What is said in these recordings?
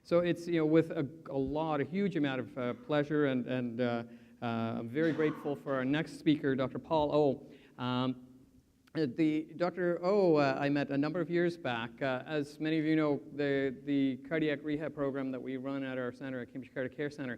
So it's, with a huge amount of pleasure, and I'm very grateful for our next speaker, Dr. Paul O. Dr. O, I met a number of years back. As many of you know, the cardiac rehab program that we run at our center, at Cambridge Cardiac Care Center,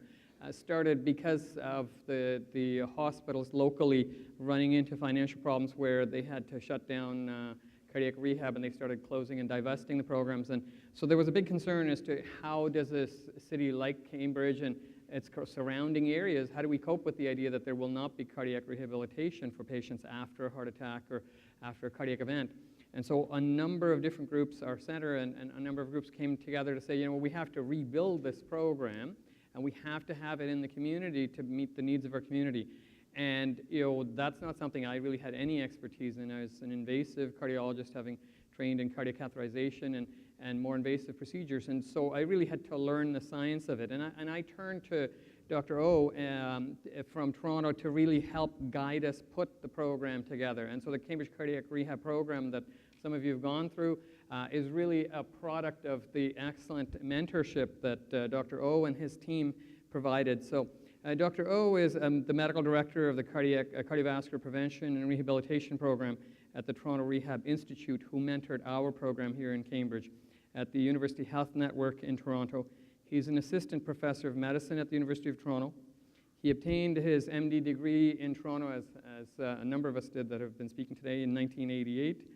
started because of the hospitals locally running into financial problems where they had to shut down cardiac rehab, and they started closing and divesting the programs. And so there was a big concern as to how does a city like Cambridge and its surrounding areas, how do we cope with the idea that there will not be cardiac rehabilitation for patients after a heart attack or after a cardiac event? And so a number of different groups, our center and a number of groups came together to say, we have to rebuild this program, and we have to have it in the community to meet the needs of our community. And that's not something I really had any expertise in. I was an invasive cardiologist, having trained in cardiac catheterization and more invasive procedures. And so I really had to learn the science of it. And I turned to Dr. O from Toronto to really help guide us put the program together. And so the Cambridge Cardiac Rehab program that some of you have gone through is really a product of the excellent mentorship that Dr. O and his team provided. So Dr. O is the medical director of the cardiovascular prevention and rehabilitation program at the Toronto Rehab Institute, who mentored our program here in Cambridge at the University Health Network in Toronto. He's an assistant professor of medicine at the University of Toronto. He obtained his MD degree in Toronto, as a number of us did that have been speaking today, in 1988.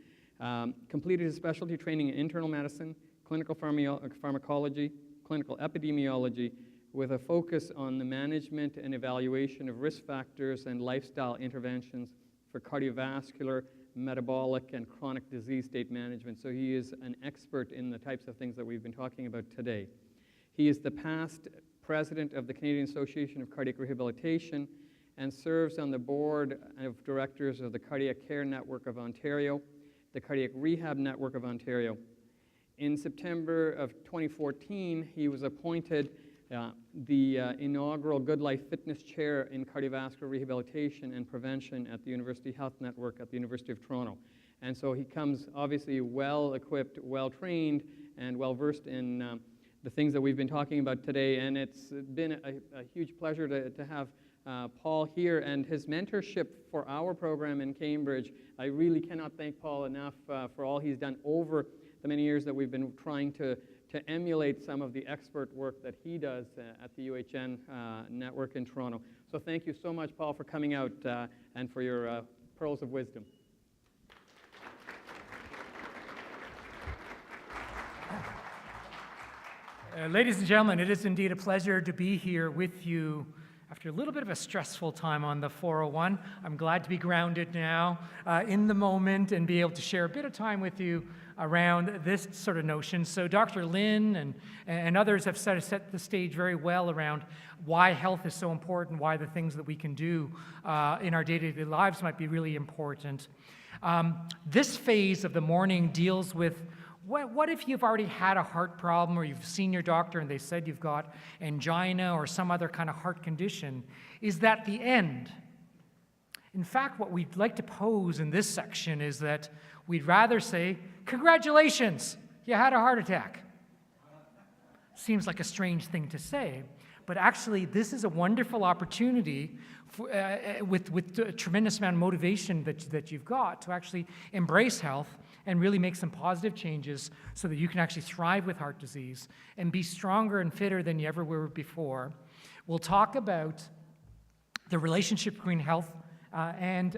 Completed his specialty training in internal medicine, clinical pharmacology, clinical epidemiology, with a focus on the management and evaluation of risk factors and lifestyle interventions for cardiovascular, metabolic, and chronic disease state management. So he is an expert in the types of things that we've been talking about today. He is the past president of the Canadian Association of Cardiac Rehabilitation and serves on the board of directors of the Cardiac Care Network of Ontario, the Cardiac Rehab Network of Ontario. In September of 2014, he was appointed the inaugural Good Life Fitness Chair in Cardiovascular Rehabilitation and Prevention at the University Health Network at the University of Toronto. And so he comes obviously well-equipped, well-trained, and well-versed in the things that we've been talking about today. And it's been a huge pleasure to have Paul here, and his mentorship for our program in Cambridge. I really cannot thank Paul enough for all he's done over the many years that we've been trying to emulate some of the expert work that he does at the UHN network in Toronto. So thank you so much, Paul, for coming out and for your pearls of wisdom. Ladies and gentlemen, it is indeed a pleasure to be here with you after a little bit of a stressful time on the 401. I'm glad to be grounded now in the moment and be able to share a bit of time with you around this sort of notion. So Dr. Lynn and others have set the stage very well around why health is so important, why the things that we can do in our day-to-day lives might be really important. This phase of the morning deals with what if you've already had a heart problem, or you've seen your doctor and they said you've got angina or some other kind of heart condition? Is that the end? In fact, what we'd like to pose in this section is that we'd rather say, congratulations, you had a heart attack. Seems like a strange thing to say, but actually this is a wonderful opportunity for, with a tremendous amount of motivation that you've got to actually embrace health and really make some positive changes so that you can actually thrive with heart disease and be stronger and fitter than you ever were before. We'll talk about the relationship between health and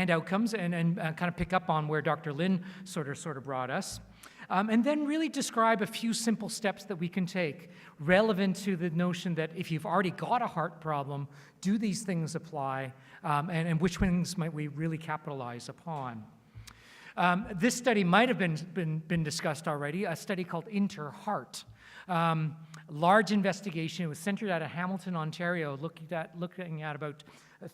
outcomes, and kind of pick up on where Dr. Lynn sort of brought us. And then really describe a few simple steps that we can take relevant to the notion that if you've already got a heart problem, do these things apply, and which things might we really capitalize upon? This study might have been discussed already, a study called InterHeart. Large investigation. It was centered out of Hamilton, Ontario, looking at about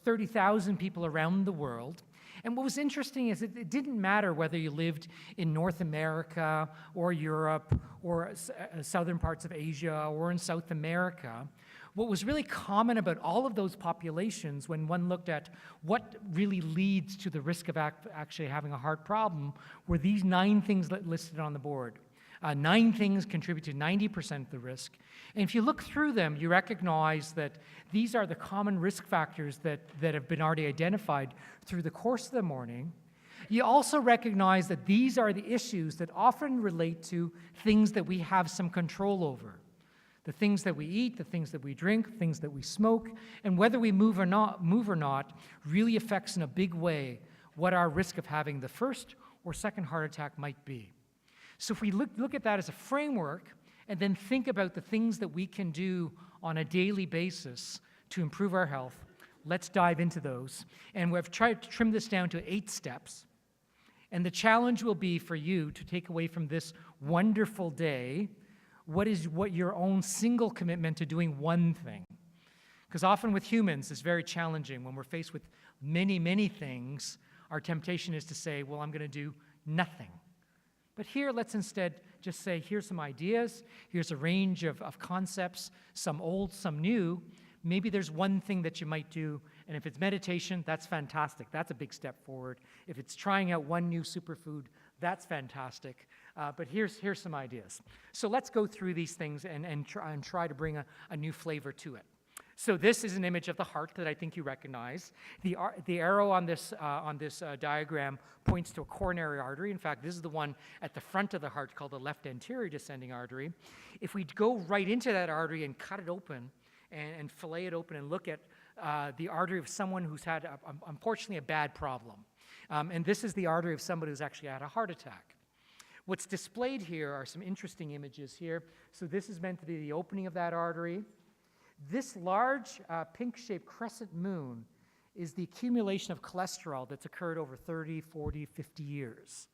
30,000 people around the world. And what was interesting is it didn't matter whether you lived in North America or Europe or southern parts of Asia or in South America. What was really common about all of those populations when one looked at what really leads to the risk of actually having a heart problem were these 9 things listed on the board. 9 things contribute to 90% of the risk. And if you look through them, you recognize that these are the common risk factors that have been already identified through the course of the morning. You also recognize that these are the issues that often relate to things that we have some control over. The things that we eat, the things that we drink, things that we smoke, and whether we move or not really affects in a big way what our risk of having the first or second heart attack might be. So if we look at that as a framework and then think about the things that we can do on a daily basis to improve our health, let's dive into those. And we've tried to trim this down to 8 steps. And the challenge will be for you to take away from this wonderful day what your own single commitment to doing one thing. Because often with humans, it's very challenging. When we're faced with many, many things, our temptation is to say, well, I'm going to do nothing. But here, let's instead just say, here's some ideas, here's a range of concepts, some old, some new. Maybe there's one thing that you might do, and if it's meditation, that's fantastic. That's a big step forward. If it's trying out one new superfood, that's fantastic. But here's some ideas. So let's go through these things and try to bring a new flavor to it. So this is an image of the heart that I think you recognize. The arrow on this diagram points to a coronary artery. In fact, this is the one at the front of the heart called the left anterior descending artery. If we go right into that artery and cut it open and fillet it open and look at the artery of someone who's had, unfortunately, a bad problem. And this is the artery of somebody who's actually had a heart attack. What's displayed here are some interesting images here. So this is meant to be the opening of that artery. This large pink-shaped crescent moon is the accumulation of cholesterol that's occurred over 30, 40, 50 years.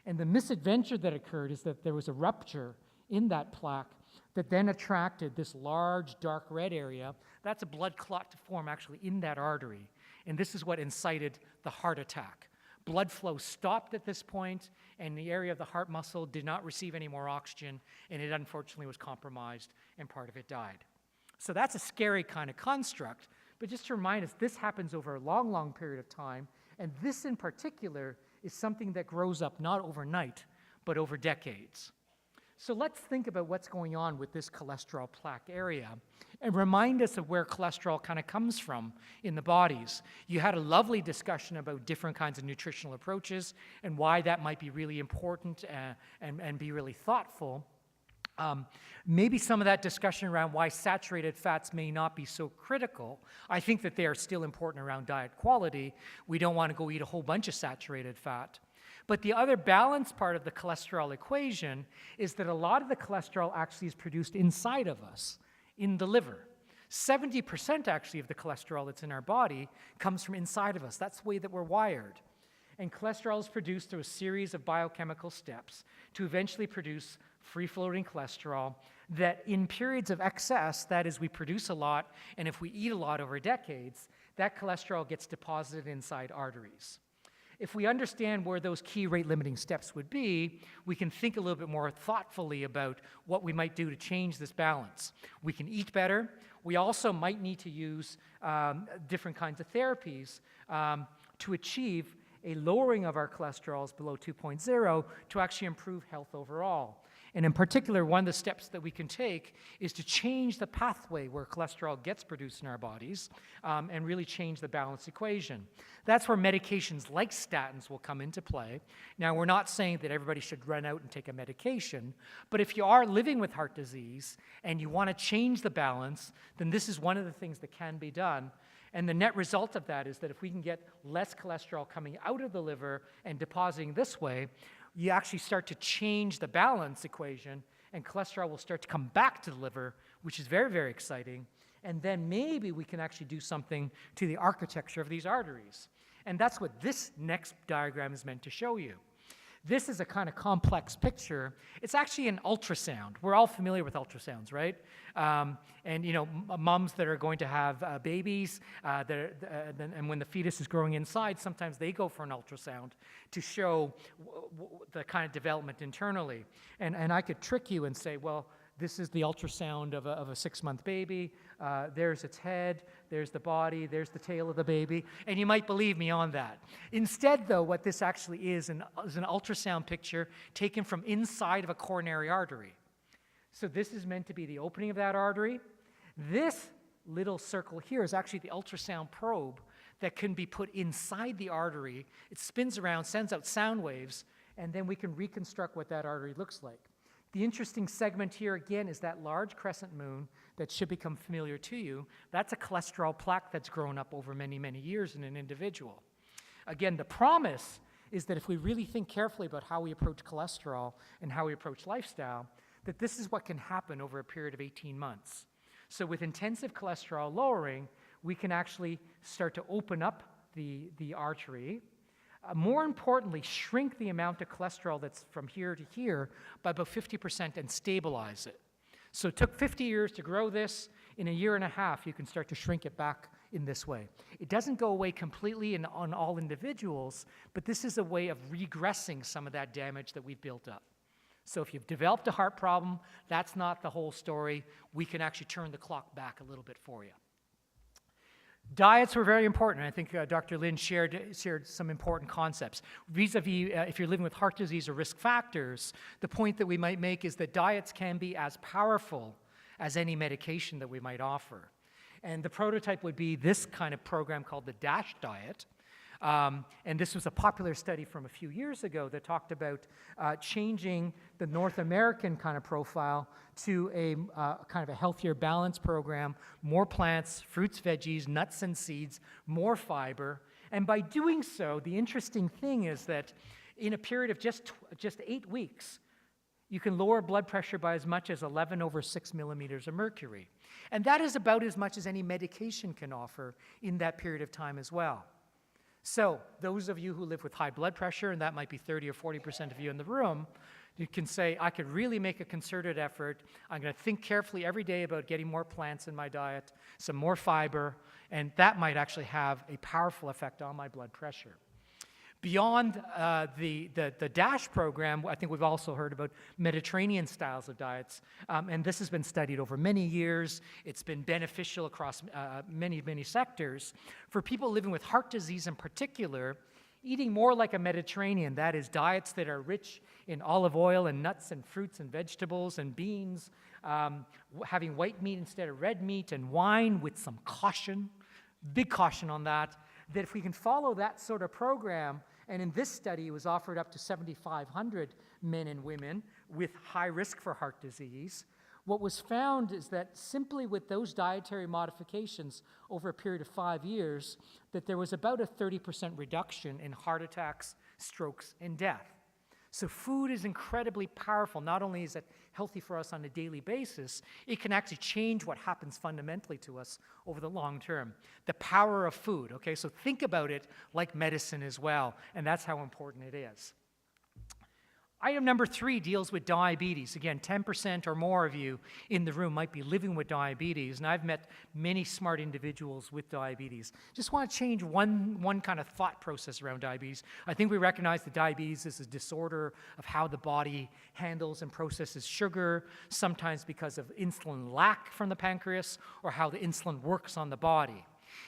And the misadventure that occurred is that there was a rupture in that plaque that then attracted this large dark red area. That's a blood clot to form actually in that artery. And this is what incited the heart attack. Blood flow stopped at this point, and the area of the heart muscle did not receive any more oxygen, and it unfortunately was compromised, and part of it died. So that's a scary kind of construct, but just to remind us, this happens over a long, long period of time, and this in particular is something that grows up not overnight, but over decades. So let's think about what's going on with this cholesterol plaque area and remind us of where cholesterol kind of comes from in the bodies. You had a lovely discussion about different kinds of nutritional approaches and why that might be really important and be really thoughtful. Maybe some of that discussion around why saturated fats may not be so critical. I think that they are still important around diet quality. We don't want to go eat a whole bunch of saturated fat. But the other balanced part of the cholesterol equation is that a lot of the cholesterol actually is produced inside of us, in the liver. 70% actually of the cholesterol that's in our body comes from inside of us. That's the way that we're wired. And cholesterol is produced through a series of biochemical steps to eventually produce free-floating cholesterol that in periods of excess, that is, we produce a lot, and if we eat a lot over decades, that cholesterol gets deposited inside arteries. If we understand where those key rate-limiting steps would be, we can think a little bit more thoughtfully about what we might do to change this balance. We can eat better. We also might need to use different kinds of therapies to achieve a lowering of our cholesterols below 2.0 to actually improve health overall. And in particular, one of the steps that we can take is to change the pathway where cholesterol gets produced in our bodies and really change the balance equation. That's where medications like statins will come into play. Now, we're not saying that everybody should run out and take a medication, but if you are living with heart disease and you want to change the balance, then this is one of the things that can be done. And the net result of that is that if we can get less cholesterol coming out of the liver and depositing this way, you actually start to change the balance equation, and cholesterol will start to come back to the liver, which is very, very exciting. And then maybe we can actually do something to the architecture of these arteries. And that's what this next diagram is meant to show you. This is a kind of complex picture. It's actually an ultrasound. We're all familiar with ultrasounds, right? And you know, moms that are going to have babies, and when the fetus is growing inside, sometimes they go for an ultrasound to show the kind of development internally. And I could trick you and say, well, this is the ultrasound of a 6-month baby. There's its head, there's the body, there's the tail of the baby, and you might believe me on that. Instead, though, what this actually is an ultrasound picture taken from inside of a coronary artery. So this is meant to be the opening of that artery. This little circle here is actually the ultrasound probe that can be put inside the artery. It spins around, sends out sound waves, and then we can reconstruct what that artery looks like. The interesting segment here, again, is that large crescent moon that should become familiar to you. That's a cholesterol plaque that's grown up over many, many years in an individual. Again, the promise is that if we really think carefully about how we approach cholesterol and how we approach lifestyle, that this is what can happen over a period of 18 months. So with intensive cholesterol lowering, we can actually start to open up the artery. More importantly, shrink the amount of cholesterol that's from here to here by about 50% and stabilize it. So it took 50 years to grow this. In a year and a half, you can start to shrink it back in this way. It doesn't go away completely on all individuals, but this is a way of regressing some of that damage that we've built up. So if you've developed a heart problem, that's not the whole story. We can actually turn the clock back a little bit for you. Diets were very important. I think Dr. Lin shared some important concepts. Vis-a-vis, if you're living with heart disease or risk factors, the point that we might make is that diets can be as powerful as any medication that we might offer. And the prototype would be this kind of program called the DASH diet. And this was a popular study from a few years ago that talked about changing the North American kind of profile to a kind of a healthier balance program, more plants, fruits, veggies, nuts and seeds, more fiber. And by doing so, the interesting thing is that in a period of just 8 weeks, you can lower blood pressure by as much as 11/6 millimeters of mercury. And that is about as much as any medication can offer in that period of time as well. So those of you who live with high blood pressure, and that might be 30 or 40% of you in the room, you can say, I could really make a concerted effort. I'm going to think carefully every day about getting more plants in my diet, some more fiber, and that might actually have a powerful effect on my blood pressure. Beyond the DASH program, I think we've also heard about Mediterranean styles of diets, and this has been studied over many years. It's been beneficial across many, many sectors. For people living with heart disease in particular, eating more like a Mediterranean, that is, diets that are rich in olive oil and nuts and fruits and vegetables and beans, having white meat instead of red meat, and wine with some caution, big caution on that, that if we can follow that sort of program, and in this study it was offered up to 7,500 men and women with high risk for heart disease, what was found is that simply with those dietary modifications over a period of 5 years, that there was about a 30% reduction in heart attacks, strokes, and death. So food is incredibly powerful. Not only is it healthy for us on a daily basis, it can actually change what happens fundamentally to us over the long term. The power of food, okay? So think about it like medicine as well, and that's how important it is. Item number 3 deals with diabetes. Again, 10% or more of you in the room might be living with diabetes, and I've met many smart individuals with diabetes. Just want to change one kind of thought process around diabetes. I think we recognize that diabetes is a disorder of how the body handles and processes sugar, sometimes because of insulin lack from the pancreas, or how the insulin works on the body.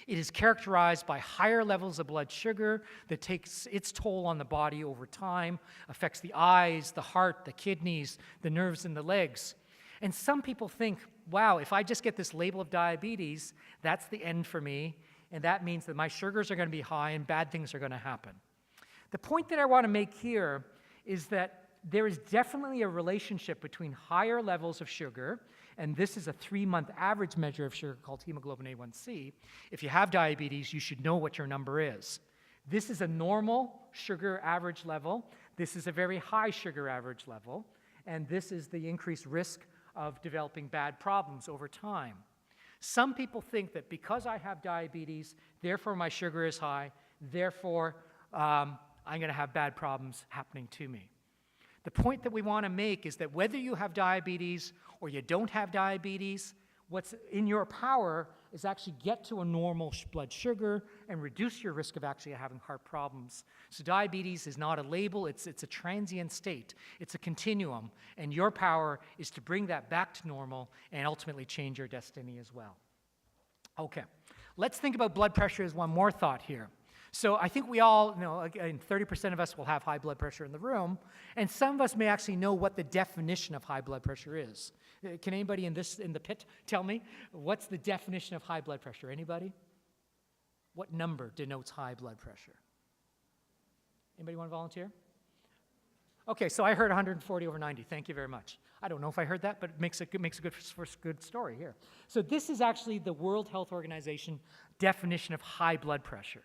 It is characterized by higher levels of blood sugar that takes its toll on the body over time, affects the eyes, the heart, the kidneys, the nerves in the legs. And some people think, wow, if I just get this label of diabetes, that's the end for me, and that means that my sugars are going to be high and bad things are going to happen. The point that I want to make here is that there is definitely a relationship between higher levels of sugar, and this is a 3-month average measure of sugar called hemoglobin A1C. If you have diabetes, you should know what your number is. This is a normal sugar average level. This is a very high sugar average level, and this is the increased risk of developing bad problems over time. Some people think that because I have diabetes, therefore my sugar is high, therefore I'm going to have bad problems happening to me. The point that we want to make is that whether you have diabetes or you don't have diabetes, what's in your power is actually get to a normal blood sugar and reduce your risk of actually having heart problems. So diabetes is not a label, it's a transient state. It's a continuum, and your power is to bring that back to normal and ultimately change your destiny as well. Okay, let's think about blood pressure as one more thought here. So I think we all know, again, 30% of us will have high blood pressure in the room, and some of us may actually know what the definition of high blood pressure is. Can anybody in the pit tell me what's the definition of high blood pressure? Anybody? What number denotes high blood pressure? Anybody want to volunteer? Okay, so I heard 140/90. Thank you very much. I don't know if I heard that, but it makes a good story here. So this is actually the World Health Organization definition of high blood pressure,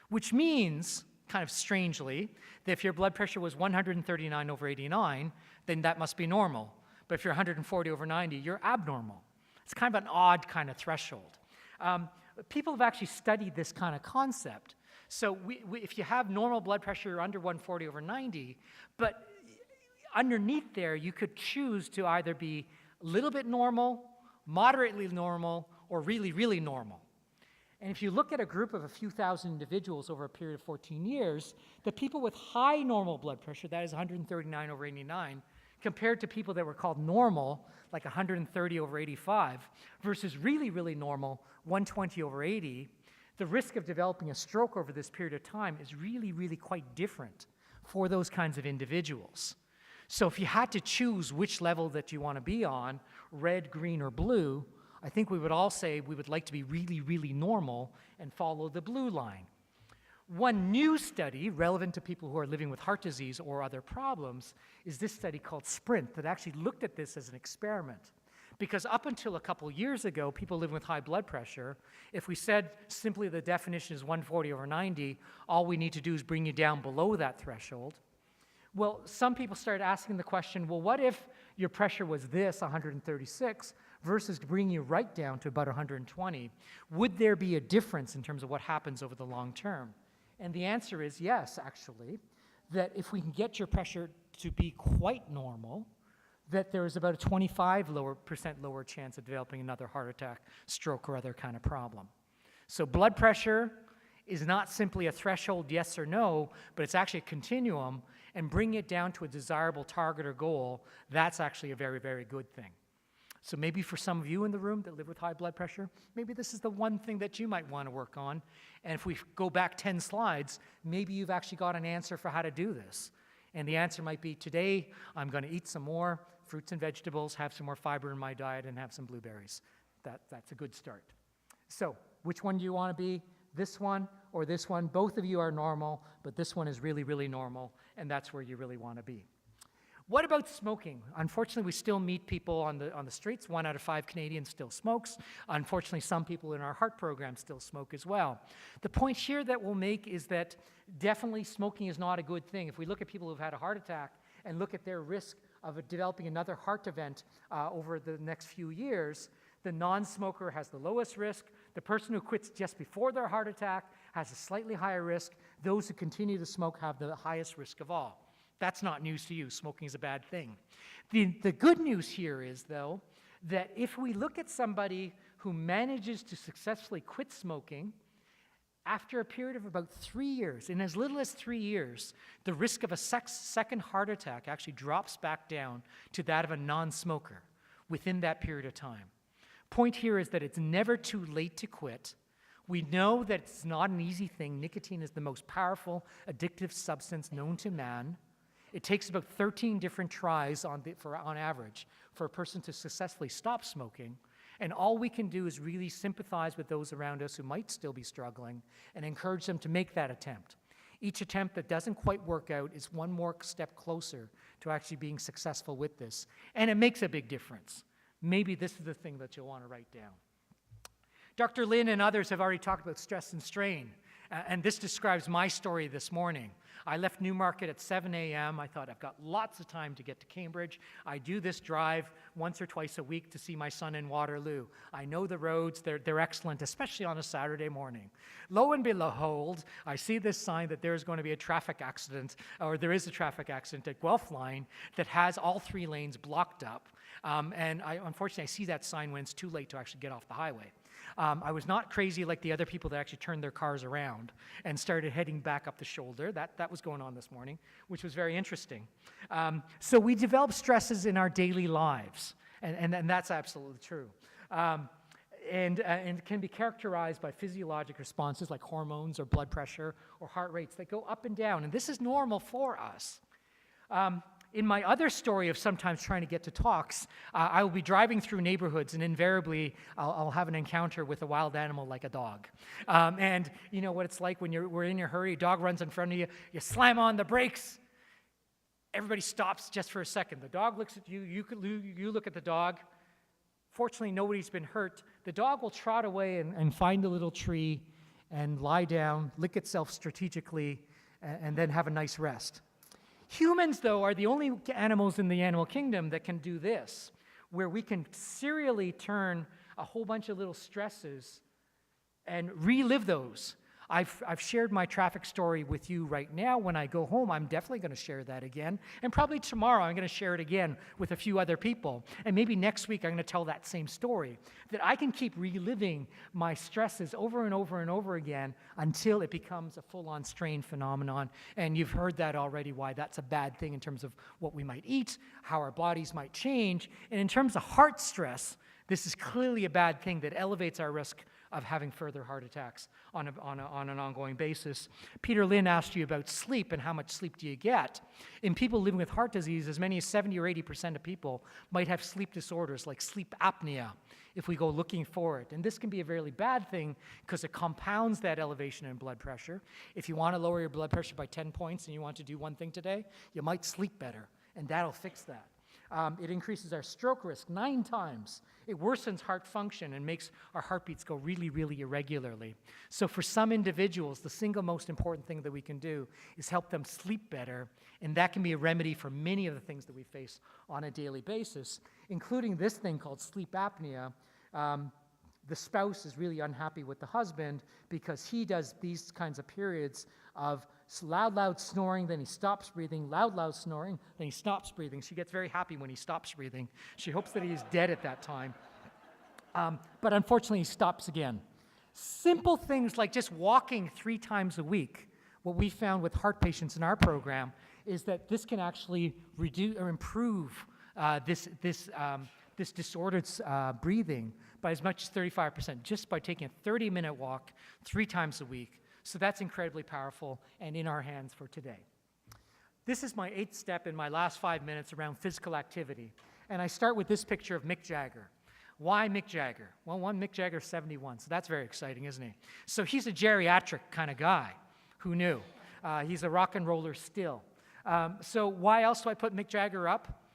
which means, kind of strangely, that if your blood pressure was 139/89, then that must be normal. But if you're 140/90, you're abnormal. It's kind of an odd kind of threshold. People have actually studied this kind of concept. So if you have normal blood pressure, you're under 140/90, but underneath there, you could choose to either be a little bit normal, moderately normal, or really, really normal. And if you look at a group of a few thousand individuals over a period of 14 years, the people with high normal blood pressure, that is 139/89, compared to people that were called normal, like 130/85, versus really, really normal, 120/80, the risk of developing a stroke over this period of time is really, really quite different for those kinds of individuals. So if you had to choose which level that you want to be on, red, green, or blue, I think we would all say we would like to be really, really normal and follow the blue line. One new study relevant to people who are living with heart disease or other problems is this study called SPRINT that actually looked at this as an experiment. Because up until a couple years ago, people living with high blood pressure, if we said simply the definition is 140/90, all we need to do is bring you down below that threshold. Well, some people started asking the question, well, what if your pressure was this, 136, versus bringing you right down to about 120? Would there be a difference in terms of what happens over the long term? And the answer is yes, actually, that if we can get your pressure to be quite normal, that there is about a 25% lower chance of developing another heart attack, stroke, or other kind of problem. So blood pressure is not simply a threshold yes or no, but it's actually a continuum, and bring it down to a desirable target or goal, that's actually a very, very good thing. So maybe for some of you in the room that live with high blood pressure, maybe this is the one thing that you might want to work on. And if we go back 10 slides, maybe you've actually got an answer for how to do this. And the answer might be, today I'm going to eat some more fruits and vegetables, have some more fiber in my diet, and have some blueberries. That's a good start. So which one do you want to be? This one or this one? Both of you are normal, but this one is really, really normal, and that's where you really want to be. What about smoking? Unfortunately, we still meet people on the streets. 1 out of 5 Canadians still smokes. Unfortunately, some people in our heart program still smoke as well. The point here that we'll make is that definitely smoking is not a good thing. If we look at people who've had a heart attack and look at their risk of developing another heart event over the next few years, the non-smoker has the lowest risk. The person who quits just before their heart attack has a slightly higher risk. Those who continue to smoke have the highest risk of all. That's not news to you. Smoking is a bad thing. The good news here is, though, that if we look at somebody who manages to successfully quit smoking, after a period of about 3 years, in as little as 3 years, the risk of a second heart attack actually drops back down to that of a non-smoker within that period of time. Point here is that it's never too late to quit. We know that it's not an easy thing. Nicotine is the most powerful addictive substance known to man. It takes about 13 different tries on average for a person to successfully stop smoking. And all we can do is really sympathize with those around us who might still be struggling and encourage them to make that attempt. Each attempt that doesn't quite work out is one more step closer to actually being successful with this. And it makes a big difference. Maybe this is the thing that you'll want to write down. Dr. Lin and others have already talked about stress and strain. And this describes my story this morning. I left Newmarket at 7 a.m. I thought, I've got lots of time to get to Cambridge. I do this drive once or twice a week to see my son in Waterloo. I know the roads. They're excellent, especially on a Saturday morning. Lo and behold, I see this sign that there is going to be a traffic accident, or there is a traffic accident at Guelph Line that has all 3 lanes blocked up. Unfortunately, I see that sign when it's too late to actually get off the highway. I was not crazy like the other people that actually turned their cars around and started heading back up the shoulder. That was going on this morning, which was very interesting. So we develop stresses in our daily lives, and that's absolutely true. And it can be characterized by physiologic responses like hormones or blood pressure or heart rates that go up and down, and this is normal for us. In my other story of sometimes trying to get to talks, I will be driving through neighborhoods, and invariably I'll have an encounter with a wild animal like a dog. And you know what it's like when we're in a hurry, a dog runs in front of you, you slam on the brakes, everybody stops just for a second. The dog looks at you, you look at the dog. Fortunately, nobody's been hurt. The dog will trot away and find a little tree and lie down, lick itself strategically, and then have a nice rest. Humans, though, are the only animals in the animal kingdom that can do this, where we can serially turn a whole bunch of little stresses and relive those. I've shared my traffic story with you right now. When I go home, I'm definitely going to share that again. And probably tomorrow, I'm going to share it again with a few other people. And maybe next week, I'm going to tell that same story. That I can keep reliving my stresses over and over and over again until it becomes a full-on strain phenomenon. And you've heard that already, why that's a bad thing in terms of what we might eat, how our bodies might change. And in terms of heart stress, this is clearly a bad thing that elevates our risk of having further heart attacks on an ongoing basis. Peter Lynn asked you about sleep and how much sleep do you get. In people living with heart disease, as many as 70 or 80% of people might have sleep disorders like sleep apnea if we go looking for it. And this can be a really bad thing because it compounds that elevation in blood pressure. If you want to lower your blood pressure by 10 points and you want to do one thing today, you might sleep better, and that'll fix that. It increases our stroke risk 9 times. It worsens heart function and makes our heartbeats go really, really irregularly. So for some individuals, the single most important thing that we can do is help them sleep better, and that can be a remedy for many of the things that we face on a daily basis, including this thing called sleep apnea. The spouse is really unhappy with the husband because he does these kinds of periods of loud snoring, then he stops breathing, loud snoring, then he stops breathing. She gets very happy when he stops breathing. She hopes that he's dead at that time. But unfortunately, he stops again. Simple things like just walking 3 times a week. What we found with heart patients in our program is that this can actually reduce or improve this disordered breathing by as much as 35%, just by taking a 30-minute walk 3 times a week. So that's incredibly powerful and in our hands for today. This is my 8th step in my last 5 minutes around physical activity. And I start with this picture of Mick Jagger. Why Mick Jagger? Well, Mick Jagger's 71, so that's very exciting, isn't he? So he's a geriatric kind of guy. Who knew? He's a rock and roller still. So why else do I put Mick Jagger up?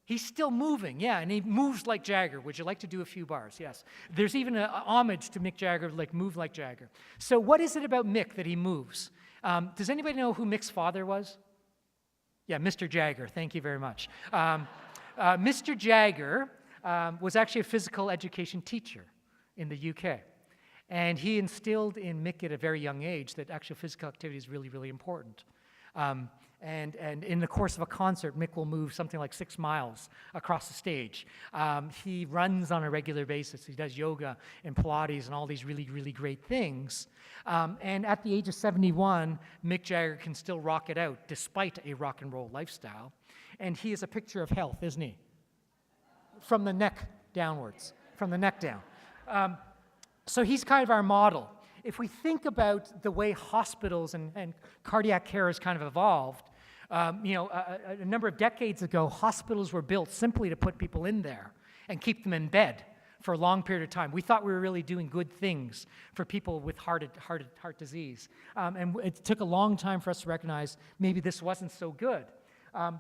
He's still moving, yeah, and he moves like Jagger. Would you like to do a few bars? Yes. There's even an homage to Mick Jagger, like move like Jagger. So what is it about Mick that he moves? Does anybody know who Mick's father was? Yeah, Mr. Jagger. Thank you very much. Mr. Jagger was actually a physical education teacher in the UK. And he instilled in Mick at a very young age that actual physical activity is really, really important. And in the course of a concert, Mick will move something like 6 miles across the stage. He runs on a regular basis. He does yoga and Pilates and all these really, really great things. And at the age of 71, Mick Jagger can still rock it out despite a rock and roll lifestyle. And he is a picture of health, isn't he? From the neck downwards, from the neck down. So he's kind of our model. If we think about the way hospitals and cardiac care has kind of evolved, a number of decades ago, hospitals were built simply to put people in there and keep them in bed for a long period of time. We thought we were really doing good things for people with heart disease. And it took a long time for us to recognize maybe this wasn't so good.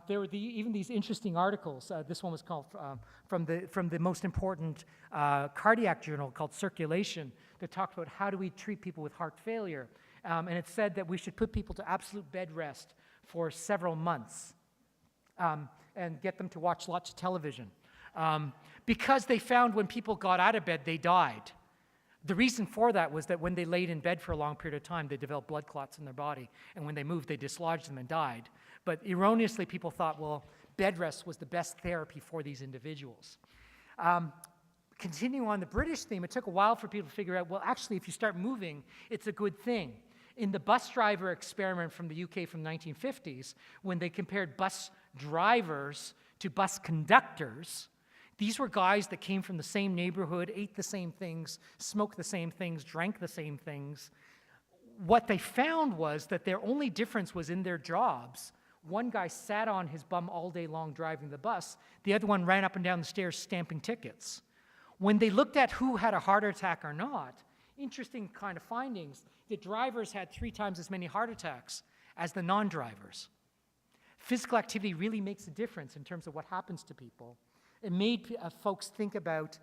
There were even these interesting articles. This one was called from the most important cardiac journal called Circulation that talked about how do we treat people with heart failure. And it said that we should put people to absolute bed rest for several months and get them to watch lots of television. Because they found when people got out of bed, they died. The reason for that was that when they laid in bed for a long period of time, they developed blood clots in their body. And when they moved, they dislodged them and died. But erroneously, people thought, well, bed rest was the best therapy for these individuals. Continuing on the British theme, it took a while for people to figure out, well, actually, if you start moving, it's a good thing. In the bus driver experiment from the UK from the 1950s, when they compared bus drivers to bus conductors, these were guys that came from the same neighborhood, ate the same things, smoked the same things, drank the same things. What they found was that their only difference was in their jobs. One guy sat on his bum all day long driving the bus. The other one ran up and down the stairs stamping tickets. When they looked at who had a heart attack or not, interesting kind of findings, the drivers had 3 times as many heart attacks as the non-drivers. Physical activity really makes a difference in terms of what happens to people. It made folks think about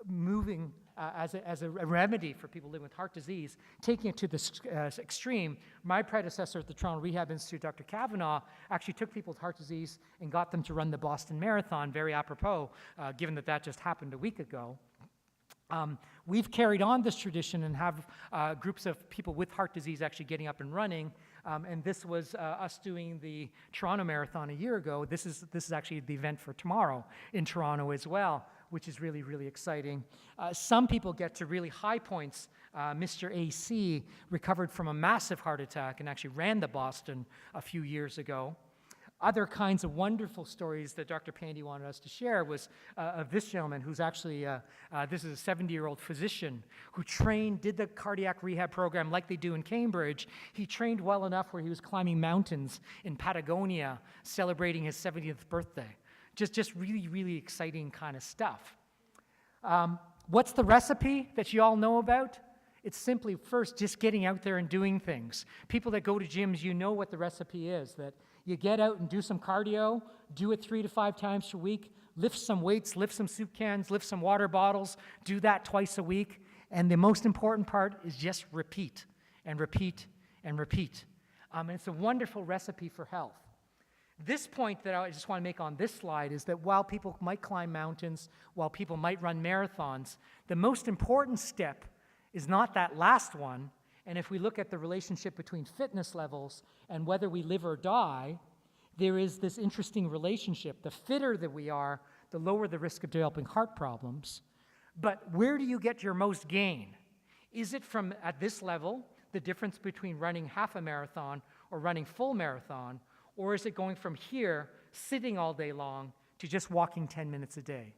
moving as a remedy for people living with heart disease, taking it to the extreme. My predecessor at the Toronto Rehab Institute, Dr. Kavanaugh, actually took people with heart disease and got them to run the Boston Marathon, very apropos, given that that just happened a week ago. We've carried on this tradition and have groups of people with heart disease actually getting up and running. And this was us doing the Toronto Marathon a year ago. This is actually the event for tomorrow in Toronto as well, which is really, really exciting. Some people get to really high points. Mr. AC recovered from a massive heart attack and actually ran the Boston a few years ago. Other kinds of wonderful stories that Dr. Pandy wanted us to share was of this gentleman who's actually, this is a 70-year-old physician who did the cardiac rehab program like they do in Cambridge. He trained well enough where he was climbing mountains in Patagonia, celebrating his 70th birthday. Just really, really exciting kind of stuff. What's the recipe that you all know about? It's simply, first, just getting out there and doing things. People that go to gyms, you know what the recipe is, that you get out and do some cardio, do it 3 to 5 times per week, lift some weights, lift some soup cans, lift some water bottles, do that twice a week. And the most important part is just repeat and repeat and repeat. And it's a wonderful recipe for health. This point that I just want to make on this slide is that while people might climb mountains, while people might run marathons, the most important step is not that last one. And if we look at the relationship between fitness levels and whether we live or die, there is this interesting relationship. The fitter that we are, the lower the risk of developing heart problems. But where do you get your most gain? Is it from, at this level, the difference between running half a marathon or running full marathon, or is it going from here, sitting all day long, to just walking 10 minutes a day?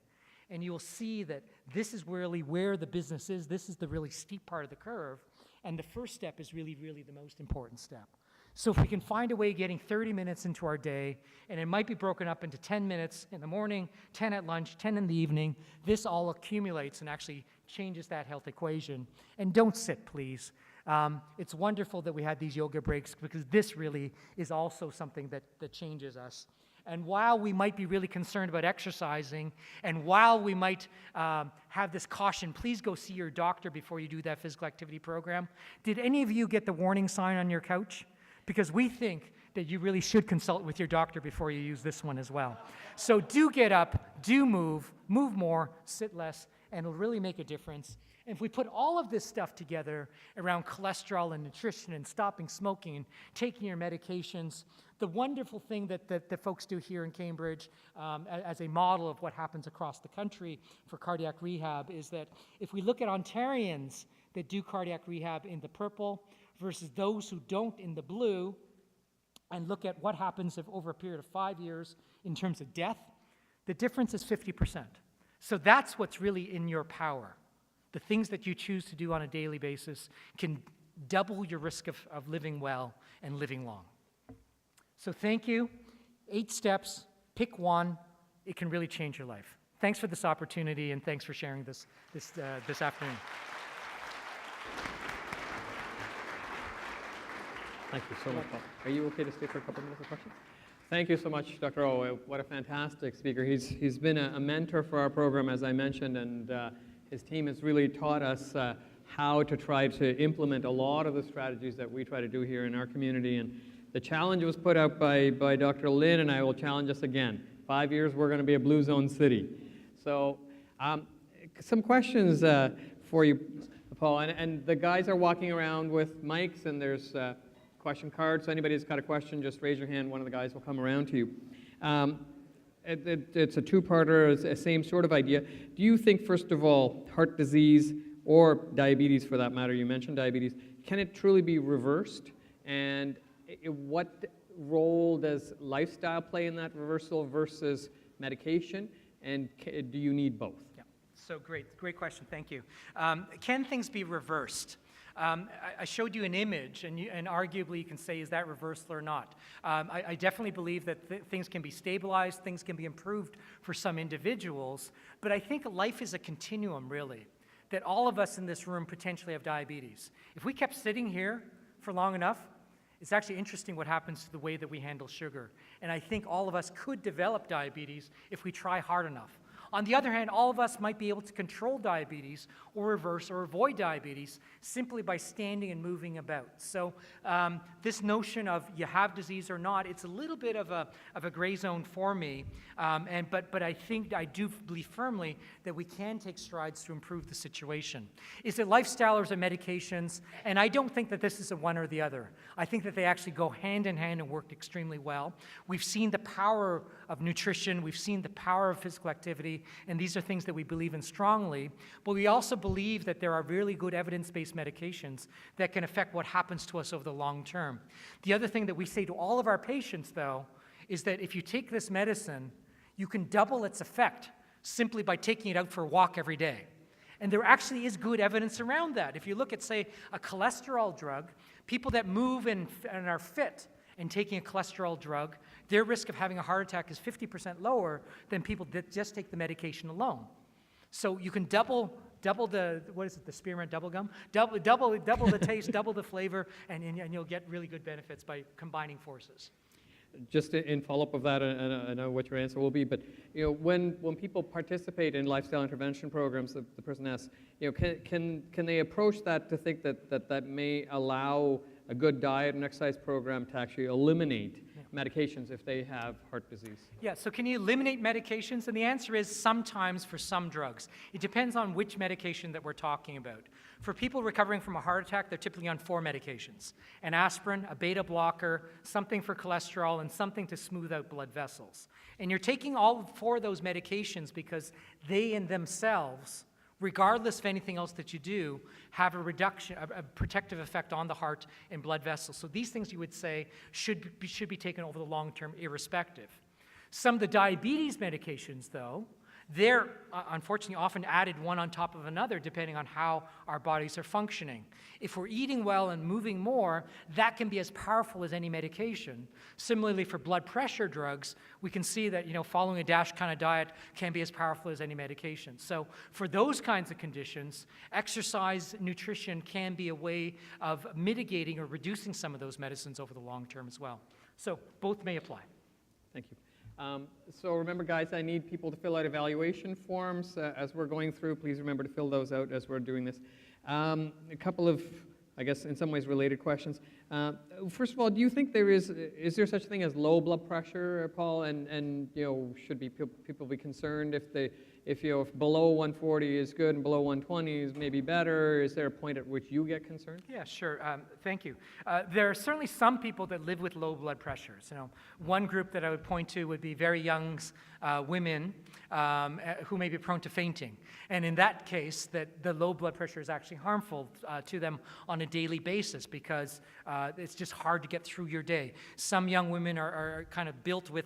And you'll see that this is really where the business is. This is the really steep part of the curve. And the first step is really, really the most important step. So if we can find a way of getting 30 minutes into our day, and it might be broken up into 10 minutes in the morning, 10 at lunch, 10 in the evening, this all accumulates and actually changes that health equation. And don't sit, please. It's wonderful that we had these yoga breaks because this really is also something that changes us. And while we might be really concerned about exercising, and while we might have this caution, please go see your doctor before you do that physical activity program. Did any of you get the warning sign on your couch? Because we think that you really should consult with your doctor before you use this one as well. So do get up, do move more, sit less, and it'll really make a difference. And if we put all of this stuff together around cholesterol and nutrition and stopping smoking and taking your medications, the wonderful thing that folks do here in Cambridge as a model of what happens across the country for cardiac rehab is that if we look at Ontarians that do cardiac rehab in the purple versus those who don't in the blue, and look at what happens if over a period of 5 years in terms of death, the difference is 50%. So that's what's really in your power. The things that you choose to do on a daily basis can double your risk of living well and living long. So thank you. 8 steps, pick one. It can really change your life. Thanks for this opportunity, and thanks for sharing this afternoon. Thank you so much, Paul. Are you okay to stay for a couple minutes of questions? Thank you so much, Dr. O. What a fantastic speaker. He's been a mentor for our program, as I mentioned, and his team has really taught us how to try to implement a lot of the strategies that we try to do here in our community. And the challenge was put out by Dr. Lynn, and I will challenge us again. 5 years, we're going to be a blue zone city. So some questions for you, Paul. And the guys are walking around with mics, and there's question cards. So anybody who's got a question, just raise your hand. One of the guys will come around to you. It's a two-parter, it's the same sort of idea. Do you think, first of all, heart disease or diabetes for that matter, you mentioned diabetes, can it truly be reversed? And what role does lifestyle play in that reversal versus medication? And do you need both? Yeah, so great question, thank you. Can things be reversed? I showed you an image, and arguably you can say, is that reversal or not? I definitely believe that things can be stabilized, things can be improved for some individuals, but I think life is a continuum, really, that all of us in this room potentially have diabetes. If we kept sitting here for long enough, it's actually interesting what happens to the way that we handle sugar. And I think all of us could develop diabetes if we try hard enough. On the other hand, all of us might be able to control diabetes or reverse or avoid diabetes simply by standing and moving about. So this notion of you have disease or not, it's a little bit of a gray zone for me. But I do believe firmly that we can take strides to improve the situation. Is it lifestyle or is it medications? And I don't think that this is a one or the other. I think that they actually go hand in hand and work extremely well. We've seen the power of nutrition. We've seen the power of physical activity. And these are things that we believe in strongly, but we also believe that there are really good evidence-based medications that can affect what happens to us over the long term. The other thing that we say to all of our patients, though, is that if you take this medicine, you can double its effect simply by taking it out for a walk every day. And there actually is good evidence around that. If you look at, say, a cholesterol drug, people that move and are fit and taking a cholesterol drug, their risk of having a heart attack is 50% lower than people that just take the medication alone. So you can double the, what is it, the spearmint double gum? Double the taste, double the flavor, and you'll get really good benefits by combining forces. Just in follow-up of that, and I know what your answer will be, but when people participate in lifestyle intervention programs, the person asks, can they approach that to think that may allow a good diet and exercise program to actually eliminate medications if they have heart disease? Yeah, so can you eliminate medications? And the answer is sometimes for some drugs. It depends on which medication that we're talking about. For people recovering from a heart attack, they're typically on 4 medications: an aspirin, a beta blocker, something for cholesterol, and something to smooth out blood vessels. And you're taking all 4 of those medications because they in themselves, regardless of anything else that you do, have a protective effect on the heart and blood vessels. So these things, you would say, should be taken over the long term irrespective. Some of the diabetes medications, though, they're unfortunately often added one on top of another depending on how our bodies are functioning. If we're eating well and moving more, that can be as powerful as any medication. Similarly, for blood pressure drugs, we can see that following a DASH kind of diet can be as powerful as any medication. So for those kinds of conditions, exercise, nutrition can be a way of mitigating or reducing some of those medicines over the long term as well. So both may apply. Thank you. So remember, guys, I need people to fill out evaluation forms as we're going through. Please remember to fill those out as we're doing this. A couple of, I guess, in some ways related questions. First of all, do you think is there such a thing as low blood pressure, Paul? And should people be concerned if below 140 is good and below 120 is maybe better? Is there a point at which you get concerned? Yeah, sure. Thank you. There are certainly some people that live with low blood pressures. One group that I would point to would be very young women who may be prone to fainting. And in that case, that the low blood pressure is actually harmful to them on a daily basis because it's just hard to get through your day. Some young women are kind of built with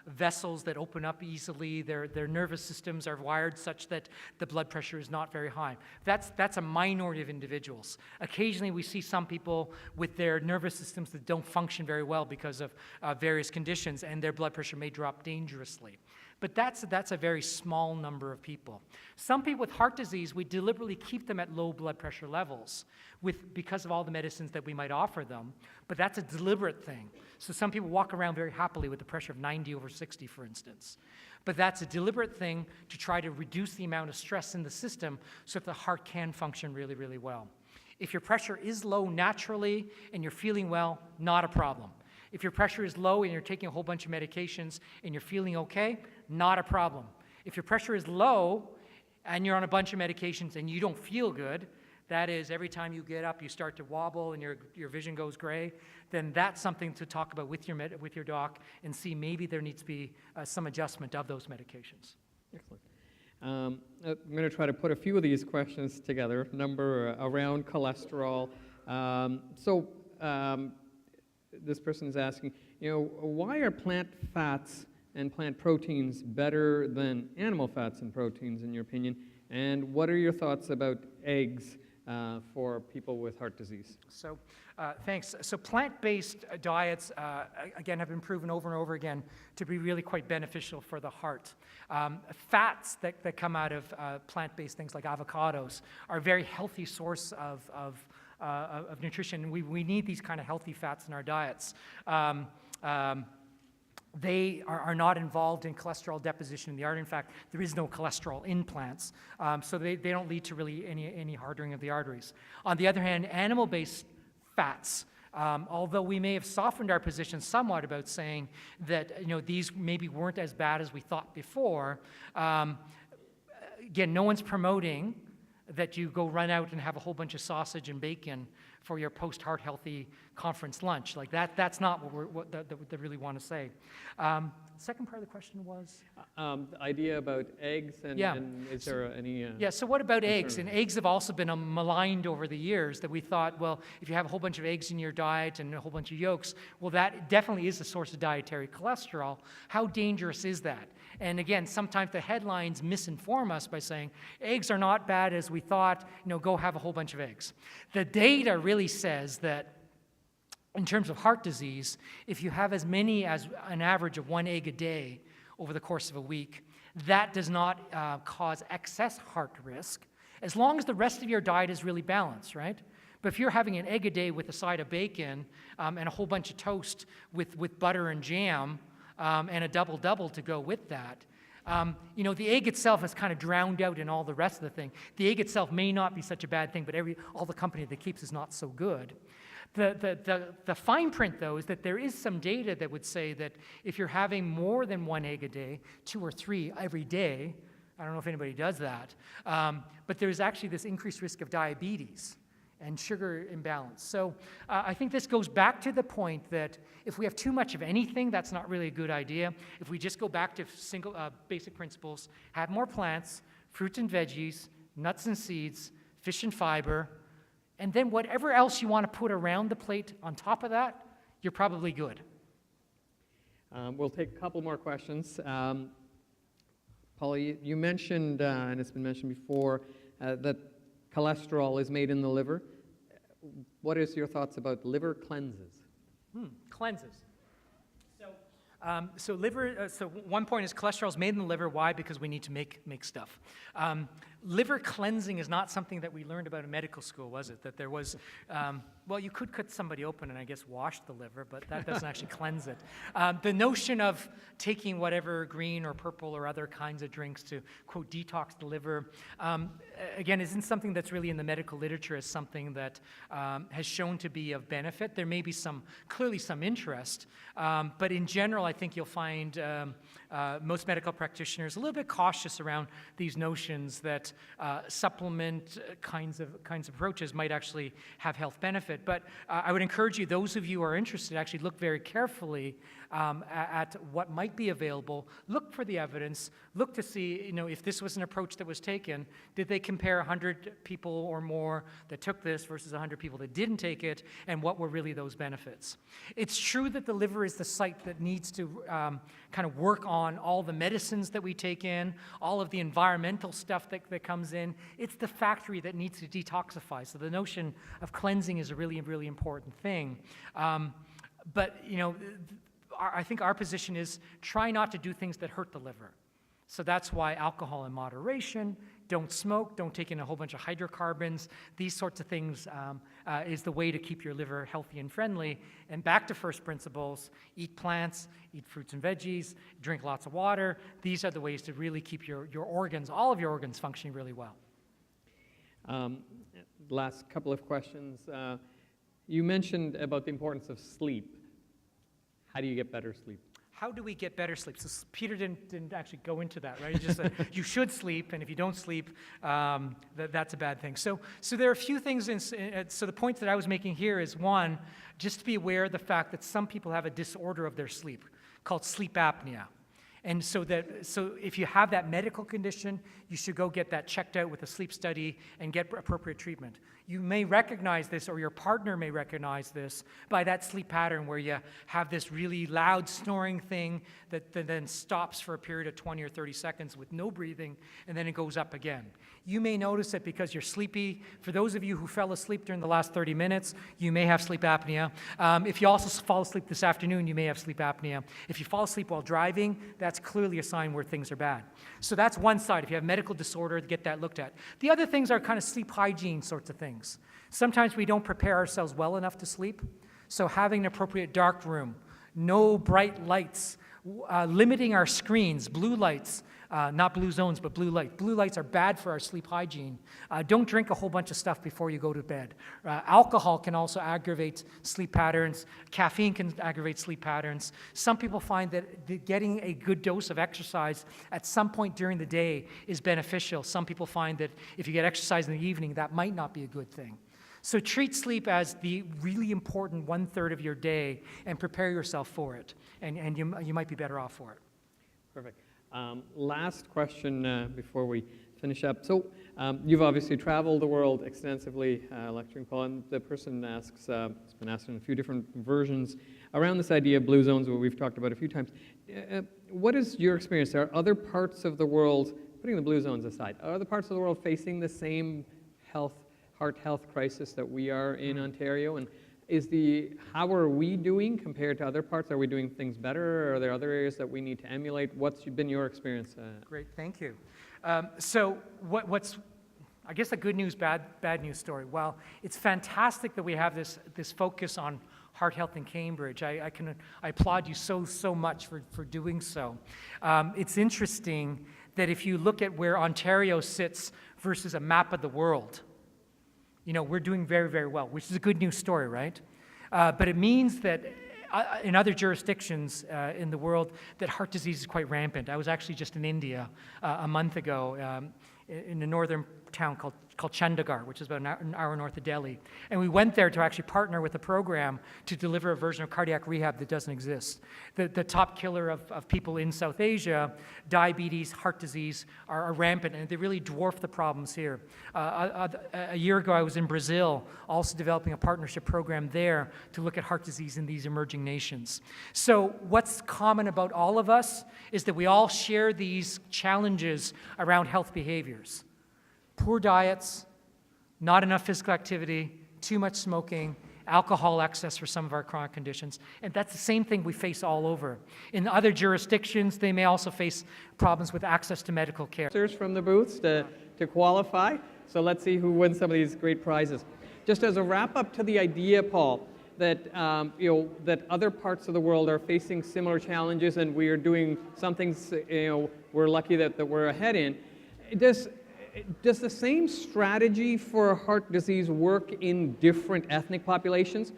vessels that open up easily. Their nervous systems are wired such that the blood pressure is not very high. That's a minority of individuals. Occasionally we see some people with their nervous systems that don't function very well because of various conditions, and their blood pressure may drop dangerously. But that's a very small number of people. Some people with heart disease, we deliberately keep them at low blood pressure levels because of all the medicines that we might offer them, but that's a deliberate thing. So some people walk around very happily with a pressure of 90/60, for instance. But that's a deliberate thing to try to reduce the amount of stress in the system so that the heart can function really, really well. If your pressure is low naturally and you're feeling well, not a problem. If your pressure is low and you're taking a whole bunch of medications and you're feeling okay, not a problem. If your pressure is low and you're on a bunch of medications and you don't feel good, that is, every time you get up, you start to wobble and your vision goes gray, then that's something to talk about with your doc and see maybe there needs to be some adjustment of those medications. Excellent. I'm going to try to put a few of these questions together. Number around cholesterol. This person is asking, why are plant fats and plant proteins better than animal fats and proteins, in your opinion? And what are your thoughts about eggs for people with heart disease? So, thanks. So plant-based diets, again, have been proven over and over again to be really quite beneficial for the heart. Fats that come out of plant-based things like avocados are a very healthy source of nutrition. We need these kind of healthy fats in our diets. They are not involved in cholesterol deposition in the artery. In fact, there is no cholesterol in plants, so they don't lead to really any hardening of the arteries. On the other hand, animal-based fats, although we may have softened our position somewhat about saying that these maybe weren't as bad as we thought before, again, no one's promoting that you go run out and have a whole bunch of sausage and bacon for your post-heart healthy conference lunch. Like that's not what they really want to say. Second part of the question was? The idea about eggs and is there any... Yeah, so what about eggs? And eggs have also been maligned over the years, that we thought, well, if you have a whole bunch of eggs in your diet and a whole bunch of yolks, well, that definitely is a source of dietary cholesterol. How dangerous is that? And again, sometimes the headlines misinform us by saying, eggs are not bad as we thought, go have a whole bunch of eggs. The data really says that in terms of heart disease, if you have as many as an average of 1 egg a day over the course of a week, that does not cause excess heart risk, as long as the rest of your diet is really balanced, right? But if you're having an egg a day with a side of bacon and a whole bunch of toast with butter and jam and a double-double to go with that, the egg itself is kind of drowned out in all the rest of the thing. The egg itself may not be such a bad thing, but all the company that keeps is not so good. The fine print, though, is that there is some data that would say that if you're having more than 1 egg a day, 2 or 3 every day, I don't know if anybody does that, but there's actually this increased risk of diabetes and sugar imbalance. So I think this goes back to the point that if we have too much of anything, that's not really a good idea. If we just go back to single basic principles, have more plants, fruits and veggies, nuts and seeds, fish and fiber, and then whatever else you want to put around the plate on top of that, you're probably good. We'll take a couple more questions. Paul, you mentioned, and it's been mentioned before, that cholesterol is made in the liver. What is your thoughts about liver cleanses? Cleanses. So one point is cholesterol is made in the liver. Why? Because we need to make stuff. Liver cleansing is not something that we learned about in medical school, was it? That there was, well, you could cut somebody open and I guess wash the liver, but that doesn't actually cleanse it. The notion of taking whatever green or purple or other kinds of drinks to, quote, detox the liver, again, isn't something that's really in the medical literature as something that has shown to be of benefit. There may be clearly some interest, but in general, I think you'll find most medical practitioners a little bit cautious around these notions that supplement kinds of approaches might actually have health benefit. But I would encourage you, those of you who are interested, actually look very carefully at what might be available. Look for the evidence. Look to see, if this was an approach that was taken, did they compare 100 people or more that took this versus 100 people that didn't take it, and what were really those benefits? It's true that the liver is the site that needs to kind of work on all the medicines that we take in, all of the environmental stuff that comes in. It's the factory that needs to detoxify. So the notion of cleansing is a really, really important thing. But I think our position is try not to do things that hurt the liver. So that's why alcohol in moderation, don't smoke, don't take in a whole bunch of hydrocarbons. These sorts of things is the way to keep your liver healthy and friendly. And back to first principles, eat plants, eat fruits and veggies, drink lots of water. These are the ways to really keep your organs, all of your organs, functioning really well. Last couple of questions. You mentioned about the importance of sleep. How do you get better sleep? how do we get better sleep? So Peter didn't actually go into that, right? He just said, you should sleep, and if you don't sleep, that's a bad thing. So there are a few things, so the point that I was making here is, one, just to be aware of the fact that some people have a disorder of their sleep called sleep apnea. And so if you have that medical condition, you should go get that checked out with a sleep study and get appropriate treatment. You may recognize this, or your partner may recognize this, by that sleep pattern where you have this really loud snoring thing that then stops for a period of 20 or 30 seconds with no breathing, and then it goes up again. You may notice it because you're sleepy. For those of you who fell asleep during the last 30 minutes, you may have sleep apnea. If you also fall asleep this afternoon, you may have sleep apnea. If you fall asleep while driving, that's clearly a sign where things are bad. So that's one side. If you have medical disorder, get that looked at. The other things are kind of sleep hygiene sorts of things. Sometimes we don't prepare ourselves well enough to sleep. So having an appropriate dark room, no bright lights, limiting our screens, blue lights, not blue zones, but blue light. Blue lights are bad for our sleep hygiene. Don't drink a whole bunch of stuff before you go to bed. Alcohol can also aggravate sleep patterns. Caffeine can aggravate sleep patterns. Some people find that getting a good dose of exercise at some point during the day is beneficial. Some people find that if you get exercise in the evening, that might not be a good thing. So treat sleep as the really important 1/3 of your day and prepare yourself for it. And you might be better off for it. Perfect. Last question before we finish up. So you've obviously traveled the world extensively lecturing, Paul, and the person asks, it's been asked in a few different versions, around this idea of blue zones, what we've talked about a few times. What is your experience? Are other parts of the world, putting the blue zones aside, are other parts of the world facing the same heart health crisis that we are in Ontario? And how are we doing compared to other parts? Are we doing things better? Or are there other areas that we need to emulate? What's been your experience? Great, thank you. So what's, I guess, a good news, bad news story? Well, it's fantastic that we have this focus on heart health in Cambridge. I applaud you so much for doing so. It's interesting that if you look at where Ontario sits versus a map of the world, we're doing very, very well, which is a good news story, right? But it means that in other jurisdictions in the world, that heart disease is quite rampant. I was actually just in India a month ago in a northern town called Chandigarh, which is about an hour north of Delhi. And we went there to actually partner with a program to deliver a version of cardiac rehab that doesn't exist. The top killer of people in South Asia, diabetes, heart disease, are rampant, and they really dwarf the problems here. A year ago, I was in Brazil, also developing a partnership program there to look at heart disease in these emerging nations. So what's common about all of us is that we all share these challenges around health behaviors. Poor diets, not enough physical activity, too much smoking, alcohol excess for some of our chronic conditions. And that's the same thing we face all over. In other jurisdictions, they may also face problems with access to medical care. From the booths to qualify. So let's see who wins some of these great prizes. Just as a wrap up to the idea, Paul, that that other parts of the world are facing similar challenges, and we are doing some things we're lucky that we're ahead in. Does the same strategy for heart disease work in different ethnic populations?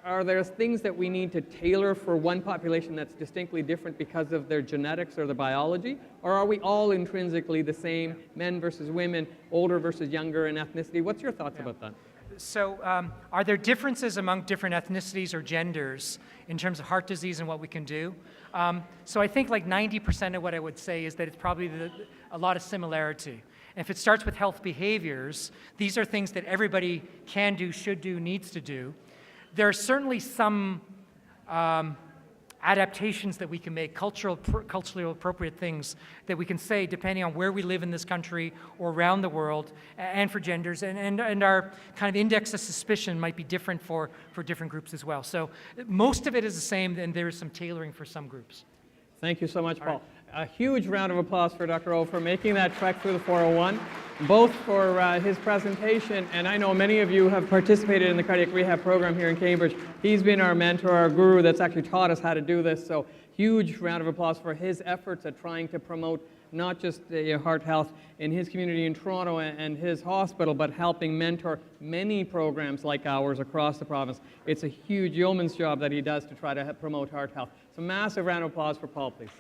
Are there things that we need to tailor for one population that's distinctly different because of their genetics or the biology? Or are we all intrinsically the same, men versus women, older versus younger in ethnicity? What's your thoughts about that? So are there differences among different ethnicities or genders in terms of heart disease and what we can do? So I think like 90% of what I would say is that it's probably a lot of similarity. And if it starts with health behaviors, these are things that everybody can do, should do, needs to do. There are certainly some adaptations that we can make, culturally appropriate things that we can say depending on where we live in this country or around the world, and for genders, and our kind of index of suspicion might be different for different groups as well. So most of it is the same, and there is some tailoring for some groups. Thank you so much, Paul. A huge round of applause for Dr. O for making that trek through the 401, both for his presentation, and I know many of you have participated in the cardiac rehab program here in Cambridge. He's been our mentor, our guru that's actually taught us how to do this, so huge round of applause for his efforts at trying to promote not just heart health in his community in Toronto and his hospital, but helping mentor many programs like ours across the province. It's a huge yeoman's job that he does to try to promote heart health. So massive round of applause for Paul, please.